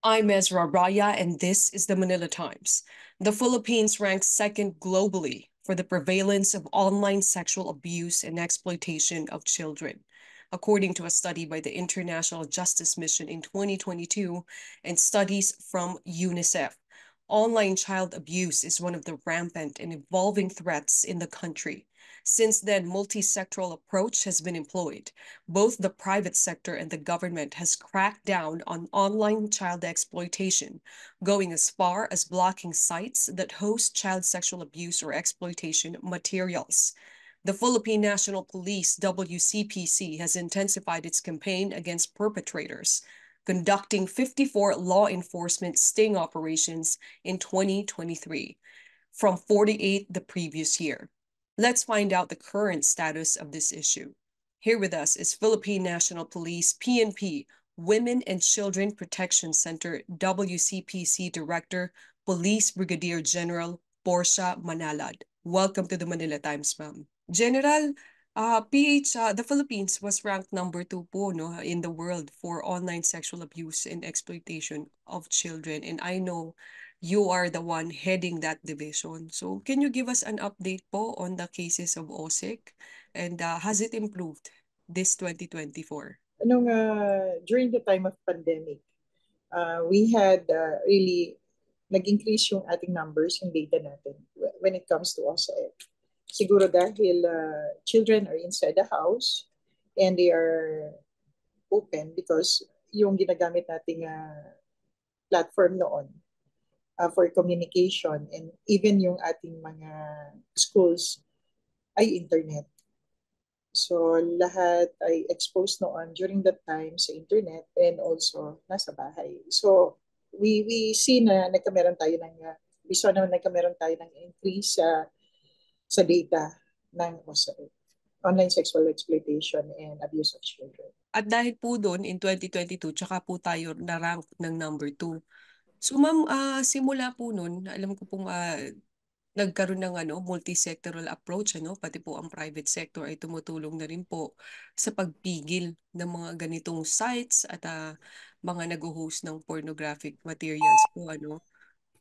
I'm Ezra Raya, and this is the Manila Times. The Philippines ranks second globally for the prevalence of online sexual abuse and exploitation of children, according to a study by the International Justice Mission in 2022 and studies from UNICEF. Online child abuse is one of the rampant and evolving threats in the country. Since then, multi-sectoral approach has been employed. Both the private sector and the government has cracked down on online child exploitation, going as far as blocking sites that host child sexual abuse or exploitation materials. The Philippine National Police WCPC has intensified its campaign against perpetrators, conducting 54 law enforcement sting operations in 2023 from 48 the previous year. Let's find out the current status of this issue. Here with us is Philippine National Police PNP Women and Children Protection Center WCPC Director Police Brigadier General Portia Manalad. Welcome to the Manila Times, ma'am. General, the Philippines was ranked number 2 po, no, in the world for online sexual abuse and exploitation of children. And I know you are the one heading that division. So can you give us an update po on the cases of OSIC and has it improved this 2024? During the time of pandemic, we had really nag-increase yung ating numbers, yung data natin when it comes to OSAE. Siguro dahil children are inside the house and they are open because yung ginagamit nating platform noon for communication and even yung ating mga schools ay internet. So lahat ay exposed noon during that time sa internet and also nasa bahay. So we see na nagkameron tayo ng we saw na nagkameron tayo ng increase sa data ng online sexual exploitation and abuse of children. At dahil po doon in 2022, tsaka po tayo na-rank ng number 2. So ma'am, simula po noon, alam ko pong nagkaroon ng multi-sectoral approach, pati po ang private sector ay tumutulong na rin po sa pagpigil ng mga ganitong sites at mga nag-host ng pornographic materials po.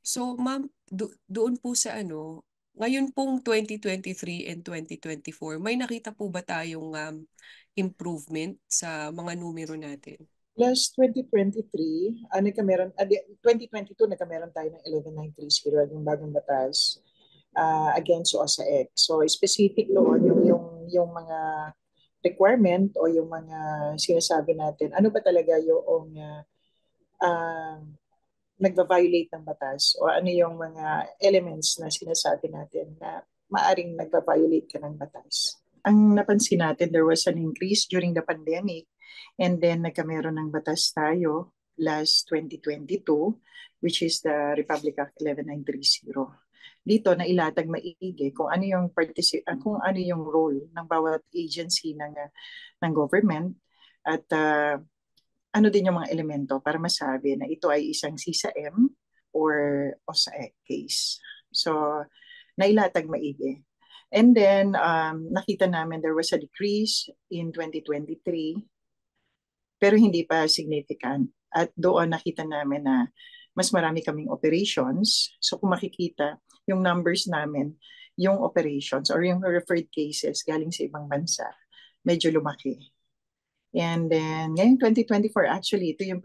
So ma'am, doon po sa ngayon pong 2023 and 2024, may nakita po ba tayong improvement sa mga numero natin? Last 2023, 2022 nagkameron tayo ng 11930, yung bagong batas against OSAEC. So specific doon yung mga requirement o yung mga sinasabi natin, ano ba talaga yung nagva-violate ng batas o ano yung mga elements na sinasabi natin na maaring nagva-violate ka ng batas. Ang napansin natin, there was an increase during the pandemic and then nagkameron ng batas tayo last 2022, which is the Republic Act 11930. Dito nailatag maigi kung ano yung role ng bawat agency ng government at ano din yung mga elemento para masabi na ito ay isang CISA-M or OSAEC case. So, nailatag maigi. And then, nakita namin there was a decrease in 2023, pero hindi pa significant. At doon nakita namin na mas marami kaming operations. So, kung makikita, yung numbers namin, yung operations or yung referred cases galing sa ibang bansa, medyo lumaki. And then, ngayong 2024, actually, ito yung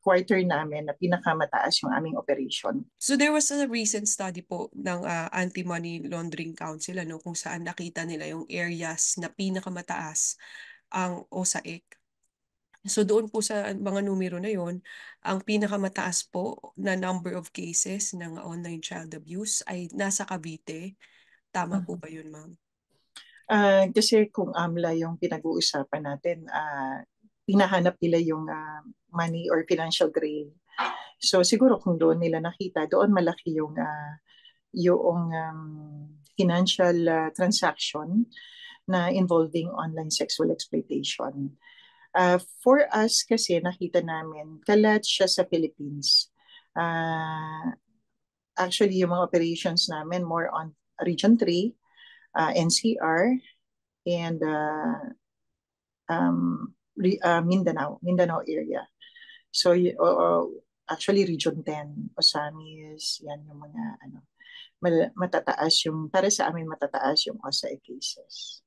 quarter namin na pinakamataas yung aming operation. So there was a recent study po ng Anti-Money Laundering Council kung saan nakita nila yung areas na pinakamataas ang OSAIC. So doon po sa mga numero na yon, ang pinakamataas po na number of cases ng online child abuse ay nasa Cavite. Tama po ba yun, ma'am? Kasi kung AMLA yung pinag-uusapan natin, hinahanap nila yung money or financial gain. So siguro kung doon nila nakita, doon malaki yung financial transaction na involving online sexual exploitation. For us kasi nakita namin, kalat siya sa Philippines. Actually, yung mga operations namin more on Region 3, NCR, and Mindanao area. So actually Region 10, Osamis, yan yung mga matataas yung, para sa amin matataas yung OSA cases.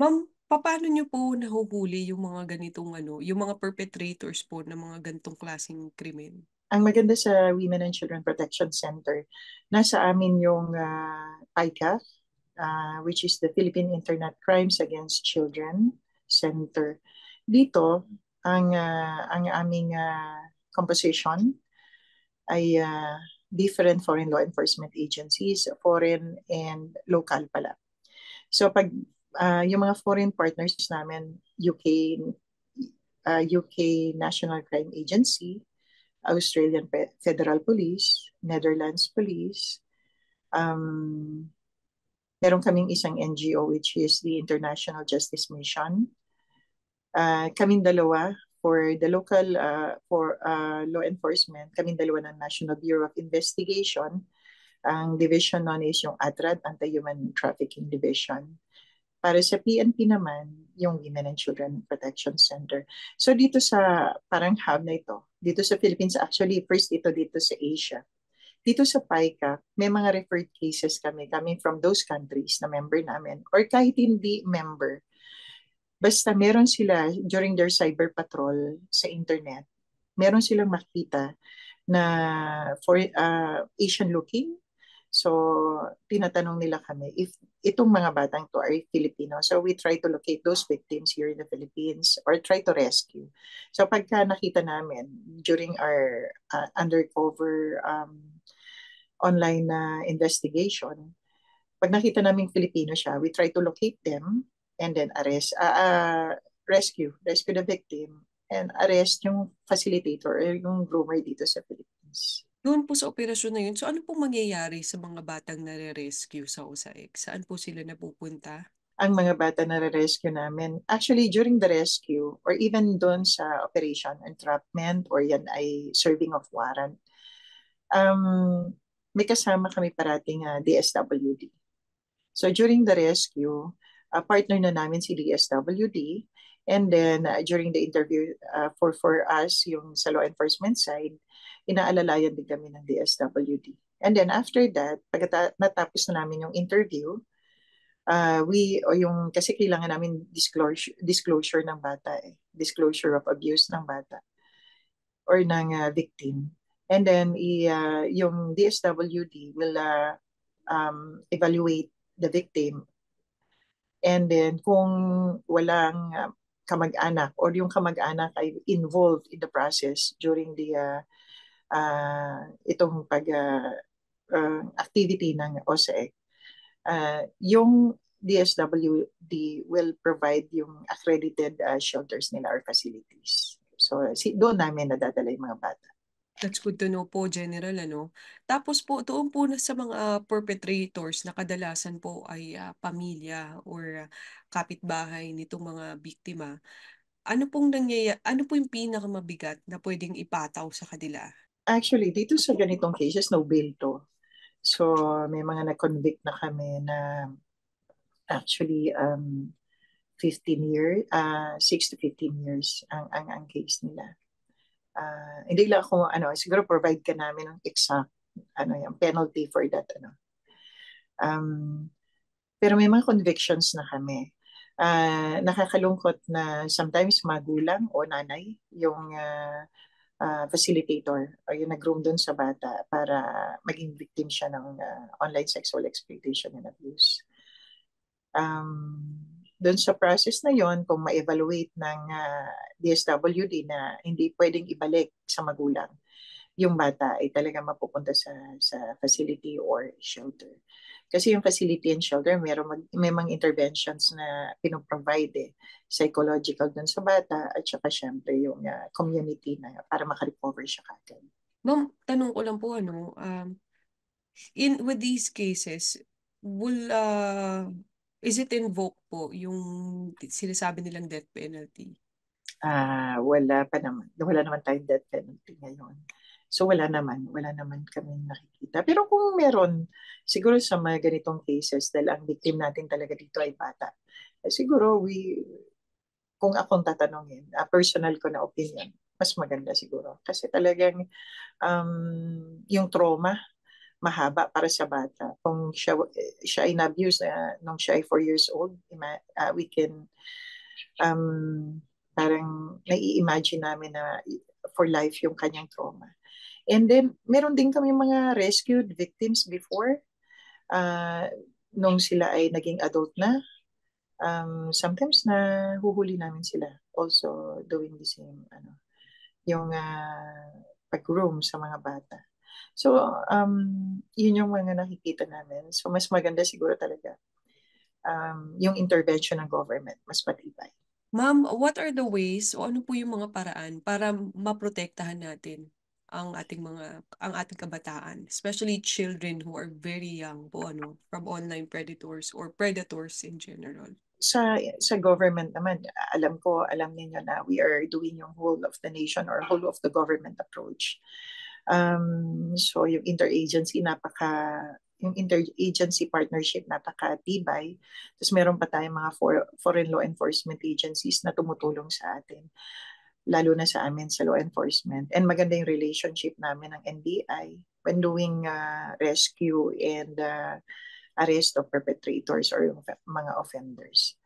Ma'am, paano niyo po nahuhuli yung mga ganitong yung mga perpetrators po ng mga ganitong klaseng krimen? Ang maganda sa Women and Children Protection Center, nasa amin yung PICA, which is the Philippine Internet Crimes Against Children Center. Dito, ang aming composition ay different foreign law enforcement agencies, foreign and local pala. So pag yung mga foreign partners namin, UK National Crime Agency, Australian Federal Police, Netherlands Police, meron kaming isang NGO which is the International Justice Mission. Kaming dalawa for the local for law enforcement, kaming dalawa ng National Bureau of Investigation. Ang division nun is yung ATRAD, Anti-Human Trafficking Division. Para sa PNP naman, yung Women and Children Protection Center. So dito sa parang hub na ito, dito sa Philippines, actually first ito dito sa Asia. Dito sa PICA, may mga referred cases kami coming from those countries na member namin or kahit hindi member. Basta meron sila during their cyber patrol sa internet, meron silang makita na for Asian looking. So, tinatanong nila kami if itong mga batang to are Filipino. So, we try to locate those victims here in the Philippines or try to rescue. So, pagka nakita namin during our undercover online investigation, pag nakita namin Filipino siya, we try to locate them and then rescue the victim and arrest yung facilitator or yung groomer dito sa Philippines. Doon po sa operasyon na yun, so ano pong mangyayari sa mga batang nare-rescue sa USAID? Saan po sila napupunta? Ang mga bata na re-rescue namin, actually during the rescue or even doon sa operation, entrapment or yan ay serving of warrant, may kasama kami parating DSWD. So during the rescue, partner na namin si DSWD. And then during the interview for us, yung sa law enforcement side, inaalalayan din kami ng DSWD. And then after that, pag natapos na namin yung interview, kasi kailangan namin disclosure ng bata, disclosure of abuse ng bata or ng victim. And then yung DSWD will evaluate the victim. And then kung walang kamag-anak or yung kamag-anak ay involved in the process during the itong activity ng OSEC, yung DSWD will provide yung accredited shelters nila or facilities. So doon namin nadadala yung mga bata. That's good to know po, General, Tapos po, doon po na sa mga perpetrators na kadalasan po ay pamilya or kapitbahay nitong mga biktima. Ano po yung pinakamabigat na pwedeng ipataw sa kanila? Actually, dito sa ganitong cases, no bail to. So, may mga na-convict na kami na actually 15 years, 6 to 15 years ang case nila. Hindi lang ako, siguro provide ka namin ng exact yung penalty for that. Pero may mga convictions na kami. Nakakalungkot na sometimes magulang o nanay yung facilitator o yung nag-groom dun sa bata para maging victim siya ng online sexual exploitation and abuse. Doon sa process na yon, kung ma-evaluate ng DSWD na hindi pwedeng ibalik sa magulang, yung bata ay talaga mapupunta sa facility or shelter. Kasi yung facility and shelter, may mga interventions na pinoprovide psychological dun sa bata at saka syempre yung community na para makarecover siya kagad. Ma'am, tanong ko lang po, with these cases, is it invoked po yung sinasabi nilang death penalty? Wala pa naman. Wala naman tayong death penalty ngayon. So wala naman kami nakikita. Pero kung meron, siguro sa mga ganitong cases, dahil ang victim natin talaga dito ay bata, siguro kung akong tatanungin, personal ko na opinion, mas maganda siguro. Kasi talagang yung trauma, mahaba para sa bata. Kung siya ay na-abuse nung siya ay 4 years old, we can parang nai-imagine namin na for life yung kanyang trauma. And then, meron din kami mga rescued victims before. Uh, Nung sila ay naging adult na, sometimes na huhuli namin sila also doing the same, yung pag-groom sa mga bata. So, yun yung mga nakikita namin. So, mas maganda siguro talaga yung intervention ng government, mas matibay. Ma'am, what are the ways o ano po yung mga paraan para maprotektahan natin ang ating kabataan, especially children who are very young po from online predators or predators in general? Sa government naman, alam niyo na we are doing yung whole of the nation or whole of the government approach. So yung interagency partnership napaka-tibay. Tapos meron pa tayong mga foreign law enforcement agencies na tumutulong sa atin, lalo na sa amin sa law enforcement. And maganda yung relationship namin ng NBI when doing rescue and arrest of perpetrators or yung mga offenders.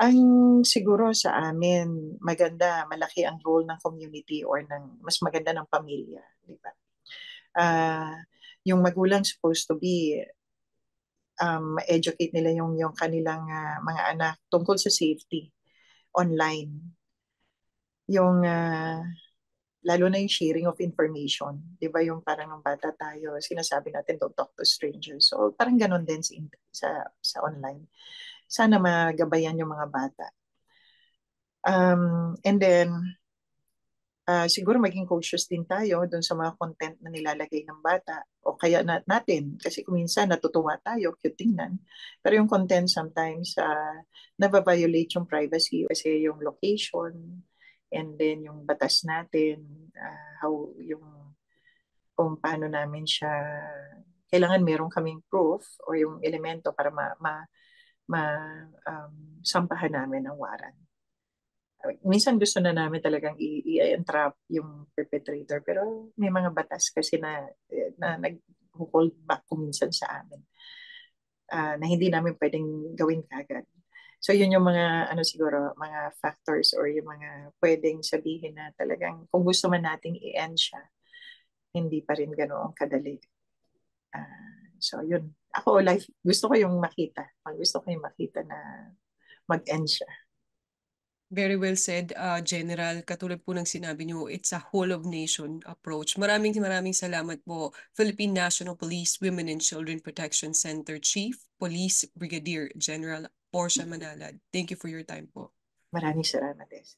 Ang siguro sa amin, malaki ang role ng community or mas maganda ng pamilya, di ba? Yung magulang supposed to be educate nila yung kanilang mga anak tungkol sa safety online. Yung lalo na yung sharing of information. Di ba yung parang ng bata tayo, sinasabi natin don't talk to strangers. So parang ganun din sa online. Sana magabayan yung mga bata. And then, siguro maging cautious din tayo dun sa mga content na nilalagay ng bata o kaya natin. Kasi kung minsan natutuwa tayo, cute tingnan. Pero yung content sometimes nababiolate yung privacy kasi yung location and then yung batas natin, kung paano namin siya, kailangan meron kaming proof or yung elemento para sampahan namin ng warrant. Minsan gusto na namin talagang i-entrap yung perpetrator pero may mga batas kasi na nag-hold back minsan sa amin na hindi namin pwedeng gawin kagad. So yun yung mga siguro mga factors or yung mga pwedeng sabihin na talagang kung gusto man nating i-end siya, hindi pa rin ganoon kadali. So yun. Ako gusto ko yung makita. Gusto ko yung makita na mag-end siya. Very well said, General. Katulad po ng sinabi niyo, it's a whole of nation approach. Maraming salamat po, Philippine National Police Women and Children Protection Center Chief Police Brigadier General Portia Manalad. Thank you for your time po. Maraming salamat, Des.